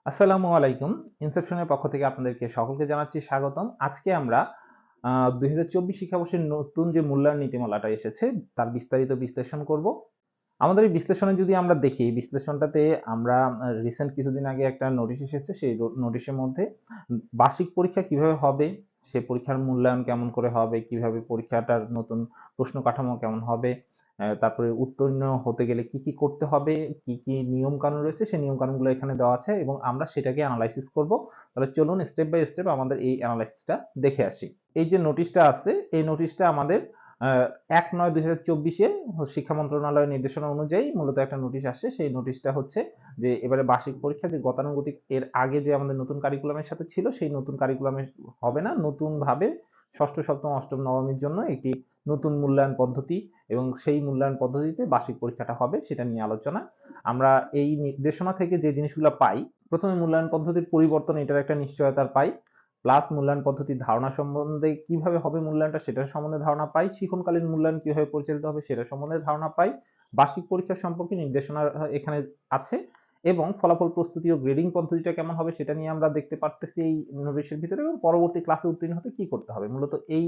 আসসালামু আলাইকুম। ইনসেপশনের পক্ষ থেকে আপনাদেরকে সকলকে জানাচ্ছি স্বাগতম। আজকে আমরা ২০২৪ শিক্ষাবর্ষের নতুন যে মূল্যায়ন নীতিমালাটা এসেছে, তার বিস্তারিত বিশ্লেষণ করব। আমাদের এই বিশ্লেষণে যদি আমরা দেখি, এই বিশ্লেষণটাতে আমরা রিসেন্ট কিছুদিন আগে একটা নোটিশ এসেছে। সেই নোটিশের মধ্যে বার্ষিক পরীক্ষা কিভাবে হবে, সে পরীক্ষার মূল্যায়ন কেমন করে হবে, কিভাবে পরীক্ষাটার নতুন প্রশ্ন কাঠামো কেমন হবে, তারপরে উত্তীর্ণ হতে গেলে কি, কি করতে হবে, কি, কি নিয়ম-কানুন রয়েছে, সেই নিয়ম-কানুনগুলো এখানে দেওয়া আছে এবং আমরা সেটাকে এনালাইসিস করব। তাহলে চলুন স্টেপ বাই স্টেপ আমাদের এই এনালাইসিসটা দেখে আসি। এই যে নোটিশটা আছে, এই নোটিশটা আমাদের ১/৯/২০২৪ এ শিক্ষা মন্ত্রণালয়ের নির্দেশনা অনুযায়ী মূলত একটা নোটিশ আসে। সেই নোটিশটা হচ্ছে যে এবারে বার্ষিক পরীক্ষা যে গতানুগতিক এর আগে যে আমাদের নতুন কারিকুলামের সাথে ছিল, সেই নতুন কারিকুলামে হবে না। নতুনভাবে ষষ্ঠ, সপ্তম, অষ্টম, নবমের জন্য একটি নতুন মূল্যায়ন পদ্ধতি এবং সেই মূল্যায়ন পদ্ধতিতে বার্ষিক পরীক্ষাটা হবে সেটা নিয়ে আলোচনা। আমরা এই নির্দেশনা থেকে যে জিনিসগুলো পাই, ১ম এ মূল্যায়ন পদ্ধতির পরিবর্তন, এটার একটা নিশ্চয়তার পাই। প্লাস মূল্যায়ন পদ্ধতির ধারণা সম্বন্ধে কিভাবে হবে মূল্যায়নটা সেটার সম্বন্ধে ধারণা পাই। শিক্ষণকালীন মূল্যায়ন কিভাবে পরিচালিত হবে সেটার সম্বন্ধে ধারণা পাই। বার্ষিক পরীক্ষা সম্পর্কে নির্দেশনা এখানে আছে এবং ফলাফল প্রস্তুতি ও গ্রেডিং পদ্ধতিটা কেমন হবে সেটা নিয়ে আমরা দেখতে পারতেছি এই নোটিশের ভিতরে এবং পরবর্তী ক্লাসে উত্তীর্ণ হতে কি করতে হবে। মূলত এই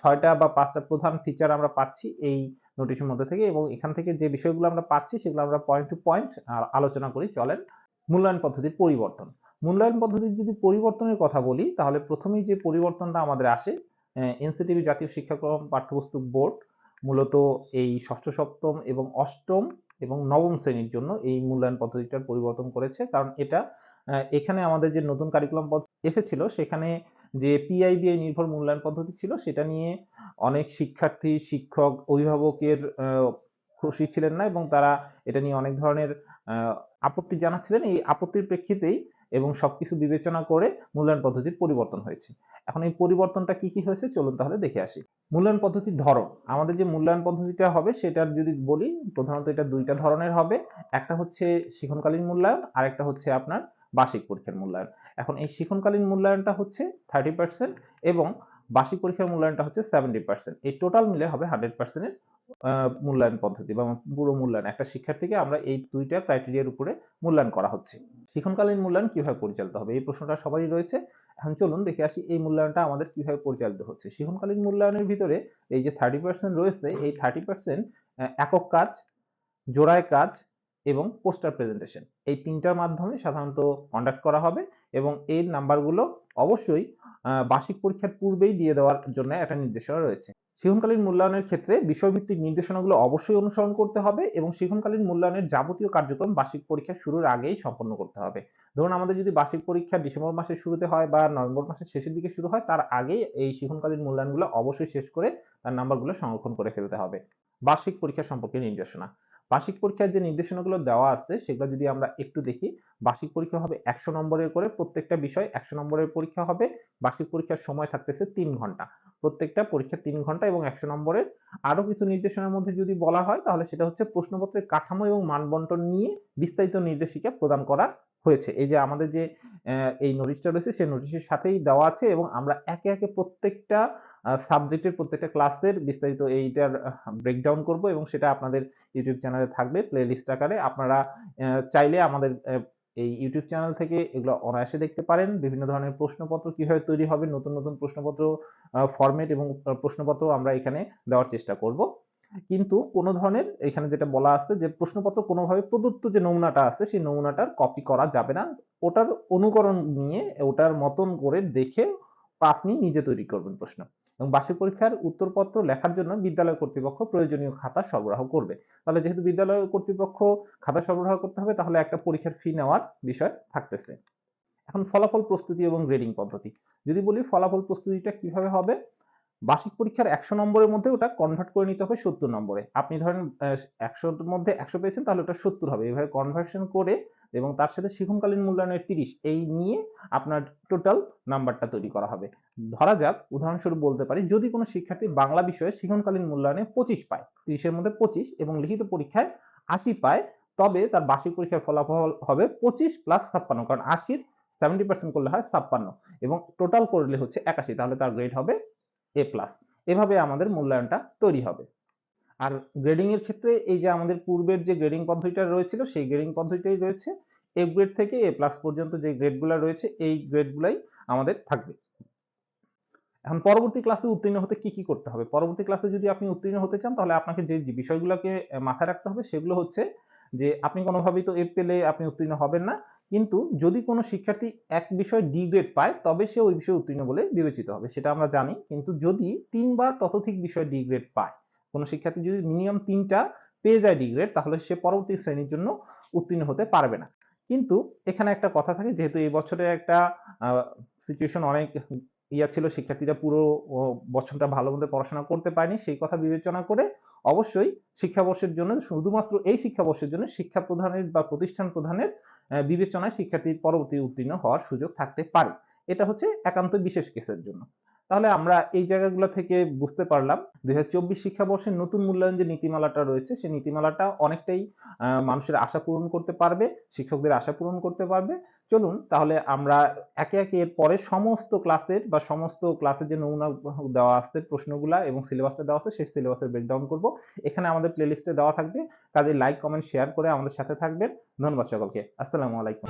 ৬টা বা ৫টা প্রধান ফিচার আমরা পাচ্ছি এই নোটিশের মধ্যে থেকে এবং এখান থেকে যে বিষয়গুলো আমরা পাচ্ছি সেগুলো আমরা পয়েন্ট টু পয়েন্ট আলোচনা করি। চলেন। মূল্যায়ন পদ্ধতির পরিবর্তন। মূল্যায়ন পদ্ধতির যদি পরিবর্তনের কথা বলি তাহলে প্রথমেই যে পরিবর্তনটা আমাদের আসে, এনসিটিবি জাতীয় শিক্ষাক্রম পাঠ্যপুস্তক বোর্ড মূলত এই ষষ্ঠ, সপ্তম এবং অষ্টম এবং নবম শ্রেণীর জন্য এই মূল্যায়ন পদ্ধতিটার পরিবর্তন করেছে। কারণ এটা এখানে আমাদের যে নতুন কারিকুলাম এসেছিল সেখানে যে পিআইবিআই নির্ভর মূল্যায়ন পদ্ধতি ছিল সেটা নিয়ে অনেক শিক্ষার্থী, শিক্ষক, অভিভাবকের খুশি ছিলেন না এবং তারা এটা নিয়ে অনেক ধরনের আ আপত্তি জানাচ্ছিলেন। এই আপত্তির প্রেক্ষিতেই এবং সবকিছু বিবেচনা করে মূল্যায়ন পদ্ধতির পরিবর্তন হয়েছে। এখন এই পরিবর্তনটা কি, কি হয়েছে চলুন তাহলে দেখে আসি। মূল্যায়ন পদ্ধতির ধরন। আমাদের যে মূল্যায়ন পদ্ধতিটা হবে সেটার যদি বলি, প্রধানত এটা ২ টা ধরনের হবে। একটা হচ্ছে শিক্ষণকালীন মূল্যায়ন, আরেকটা হচ্ছে আপনার বার্ষিক পরীক্ষার মূল্যায়ন। এখন এই শিক্ষণকালীন মূল্যায়নটা হচ্ছে 30% এবং বার্ষিক পরীক্ষার মূল্যায়নটা হচ্ছে 70%। এই টোটাল মিলে হবে 100% এর আ মূল্যায়ন পদ্ধতি বা পুরো মূল্যায়ন। একটা শিক্ষার্থীকে আমরা এই ২ টা ক্রাইটেরিয়ার উপরে মূল্যায়ন করা হচ্ছে। শিক্ষণকালীন মূল্যায়ন কিভাবে পরিচালিত হবে? এই প্রশ্নটা সবারই রয়েছে। এখন চলুন দেখে আসি এই মূল্যায়নটা আমাদের কিভাবে পরিচালিত হচ্ছে। শিক্ষণকালীন মূল্যায়নের ভিতরে এই যে 30% রয়েছে, এই 30% একক কাজ, জোড়ায় কাজ এবং পোস্টার প্রেজেন্টেশন। এই ৩ টার মাধ্যমে সাধারণত কন্ডাক্ট করা হবে এবং এর নাম্বারগুলো অবশ্যই বার্ষিক পরীক্ষার পূর্বেই দিয়ে দেওয়ার জন্য একটা নির্দেশনা রয়েছে। শিক্ষণকালীন মূল্যায়নের ক্ষেত্রে বিষয়ভিত্তিক নির্দেশনাগুলো অবশ্যই অনুসরণ করতে হবে এবং শিক্ষণকালীন মূল্যায়নের যাবতীয় কার্যক্রম বার্ষিক পরীক্ষা শুরুর আগেই সম্পন্ন করতে হবে। ধরুন আমাদের যদি বার্ষিক পরীক্ষা ডিসেম্বর মাসের শুরুতে হয় বা নভেম্বর মাসের শেষের দিকে শুরু হয়, তার আগেই এই শিক্ষণকালীন মূল্যায়নগুলো অবশ্যই শেষ করে তার নাম্বারগুলো সংরক্ষণ করে ফেলতে হবে। বার্ষিক পরীক্ষা সম্পর্কে নির্দেশনা। বার্ষিক পরীক্ষার যে নির্দেশনাগুলো দেওয়া আছে সেগুলো যদি আমরা একটু দেখি, বার্ষিক পরীক্ষা হবে ১০০ নম্বরের করে, প্রত্যেকটা বিষয় ১০০ নম্বরের পরীক্ষা হবে। বার্ষিক পরীক্ষার সময় থাকতেছে ৩ ঘন্টা। প্রত্যেকটা পরীক্ষা ৩ ঘন্টা এবং ১০০ নম্বরের। আরো কিছু নির্দেশনার মধ্যে যদি বলা হয় তাহলে সেটা হচ্ছে প্রশ্নপত্রের কাঠামো এবং মানবন্টন নিয়ে বিস্তারিত নির্দেশিকা প্রদান করা হয়েছে। এই যে আমাদের যে এই নোটিশটা রয়েছে সেই নোটিশের সাথেই দেওয়া আছে এবং আমরা একে, একে প্রত্যেকটা সাবজেক্টের প্রত্যেকটা ক্লাসের বিস্তারিত এইটার ব্রেকডাউন করব এবং সেটা আপনাদের ইউটিউব চ্যানেলে থাকবে প্লেলিস্ট আকারে। আপনারা চাইলে আমাদের এই ইউটিউব চ্যানেল থেকে এগুলো অনায়াসে দেখতে পারেন। বিভিন্ন ধরনের প্রশ্নপত্র কিভাবে তৈরি হবে, নতুন, নতুন প্রশ্নপত্র ফরমেট এবং প্রশ্নপত্র আমরা এখানে দেওয়ার চেষ্টা করব। কিন্তু কোন ধরনের এখানে যেটা বলা আছে যে প্রশ্নপত্র কোনভাবে প্রদত্ত যে নমুনাটা আছে সেই নমুনাটার কপি করা যাবে না। ওটার অনুকরণ নিয়ে ওটার মতন করে দেখে আপনি নিজে তৈরি করবেন প্রশ্ন। এবং বার্ষিক পরীক্ষার উত্তরপত্র লেখার জন্য বিদ্যালয় কর্তৃপক্ষ প্রয়োজনীয় খাতা সরবরাহ করবে। তাহলে যেহেতু বিদ্যালয় কর্তৃপক্ষ খাতা সরবরাহ করতে হবে তাহলে একটা পরীক্ষার ফি নেওয়ার বিষয় থাকতেছে। এখন ফলাফল প্রস্তুতি এবং গ্রেডিং পদ্ধতি। যদি বলি ফলাফল প্রস্তুতিটা কিভাবে হবে? বার্ষিক পরীক্ষার ১০০ নম্বরের মধ্যে ওটা কনভার্ট করে নিতে হবে ৭০ নম্বরে। আপনি ধরেন ১০০ র মধ্যে ১০০ পেয়েছেন তাহলে ওটা ৭০ হবে। এভাবে কনভার্সন করে এবং তার সাথে শিক্ষণকালীন মূল্যায়নের ৩০ এই নিয়ে আপনার টোটাল নাম্বারটা তৈরি করা হবে। ধরা যাক উদাহরণস্বরূপ বলতে পারি যদি কোন শিক্ষার্থী বাংলা বিষয়ে শিক্ষণকালীন মূল্যায়নে ২৫ পায়, ৩০ এর মধ্যে ২৫ এবং লিখিত পরীক্ষায় ৮০ পায়, তবে তার বার্ষিক পরীক্ষার ফলাফল হবে ২৫ প্লাস ৫৬ কারণ ৮০ র 70% করলে হয় ৫৬ এবং টোটাল করলে হচ্ছে ৮১ তাহলে তার গ্রেড হবে এ প্লাস। এভাবে আমাদের মূল্যায়নটা তৈরি হবে। আর গ্রেডিং এর ক্ষেত্রে এই যে আমাদের পূর্বের যে গ্রেডিং পদ্ধতিটা রয়েছিল সেই গ্রেডিং পদ্ধতিটাই রয়েছে এ গ্রেড থেকে এ প্লাস পর্যন্ত যে গ্রেডগুলো রয়েছে এই গ্রেডগুলাই আমাদের থাকবে। এখন পরবর্তী ক্লাসে উত্তীর্ণ হতে কি করতে হবে? পরবর্তী ক্লাসে যদি আপনি উত্তীর্ণ হতে চান তাহলে আপনাকে যে বিষয়গুলোকে মাথায় রাখতে হবে সেগুলো হচ্ছে যে আপনি কোনোভাবেই তো এ পেলে আপনি উত্তীর্ণ হবেন না। কিন্তু যদি কোনো শিক্ষার্থী এক বিষয়ে ডি গ্রেড পায় তবে সে ওই বিষয়ে উত্তীর্ণ বলে বিবেচিত হবে। সেটা আমরা জানি। কিন্তু যদি ৩ বা ততোধিক বিষয়ে ডি গ্রেড পায়, কোনো শিক্ষার্থী যদি মিনিমাম ৩ টা পেয়ে যায় ডি গ্রেড তাহলে সে পরবর্তী শ্রেণীর জন্য উত্তীর্ণ হতে পারবে না। কিন্তু এখানে একটা কথা থাকে যেহেতু এই বছরের একটা আ সিচুয়েশন অনেক ছিল শিক্ষার্থীরা পুরো বছরটা ভালোমতো পড়াশোনা করতে পারেনি। সেই কথা বিবেচনা করে অবশ্যই শিক্ষাবর্ষের জন্য শুধুমাত্র এই শিক্ষাবর্ষের জন্য শিক্ষা প্রদানের বা প্রতিষ্ঠান প্রদানের বিবেচনায় শিক্ষার্থীর পরবর্তী উত্তীর্ণ হওয়ার সুযোগ থাকতে পারে। এটা হচ্ছে একান্ত বিশেষ কেসের জন্য। তাহলে আমরা এই জায়গাগুলো থেকে বুঝতে পারলাম ২০২৪ শিক্ষাবর্ষের নতুন মূল্যায়ন যে নীতিমালাটা রয়েছে সেই নীতিমালাটা অনেকটাই মানুষের আশা পূরণ করতে পারবে, শিক্ষকদের আশা পূরণ করতে পারবে। চলুন তাহলে আমরা একে এর পরে সমস্ত ক্লাসের বা সমস্ত ক্লাসের যে নমুনা দেওয়া আছে প্রশ্নগুলা এবং সিলেবাসটা দেওয়া আছে সেই সিলেবাসের ব্রেকডাউন করব। এখানে আমাদের প্লেলিস্টে দেওয়া থাকবে। কাজেই লাইক, কমেন্ট, শেয়ার করে আমাদের সাথে থাকবেন। ধন্যবাদ সকলকে। আসসালামু আলাইকুম।